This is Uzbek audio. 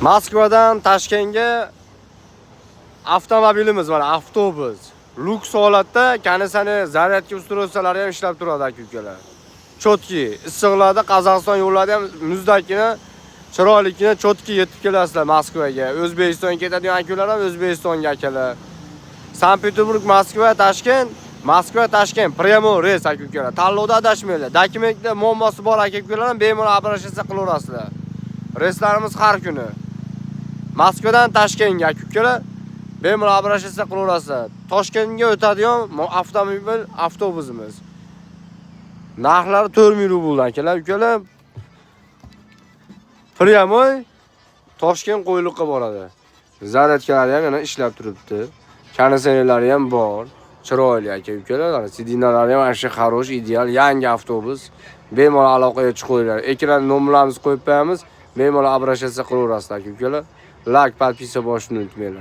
Moskvadan Toshkentga avtomobilimiz bor, avtobus. Luks holatda, kanisani zaryadka ustroysalari ham ishlab turadi aka-ukalar. Chotki, issiqlarda Qozog'iston yo'llarida ham muzdagina, chiroyligina chotki yetib kelasizlar Moskvaga. O'zbekistonga ketadigan akalar ham O'zbekistonga akalar. Sankt-Peterburg, Moskva, Toshkent, Moskva, Toshkent premo reys aka-ukalar. Tanlovda adashmanglar. Dokumentda muammosi bor aka-ukalar ham bemalol обращаться qilaverasizlar. Reyslarimiz har kuni. Moskvadan Toshkentga aka-ukalar bemalol обращаться qilaverasizlar. Toshkentga o'tadigan avtomobil avtobusimiz. Narxlari 4000 rubl akalar, ukalar. Pryamoy Toshkent qo'yliqqa boradi. Zaryadkalari ham yana ishlab turibdi. Konditsionerlari ham bor. Chiroyli aka-ukalar. Sidinalari ham ancha xarosh, ideal, yangi avtobus. Bemalol aloqaga chiqinglar. Ekran nomerlarimizni qo'yib qo'yamiz. Bemalol обращаться qilaverasizlar aka-ukalar. Like, podpisa bosishni unutmanglar.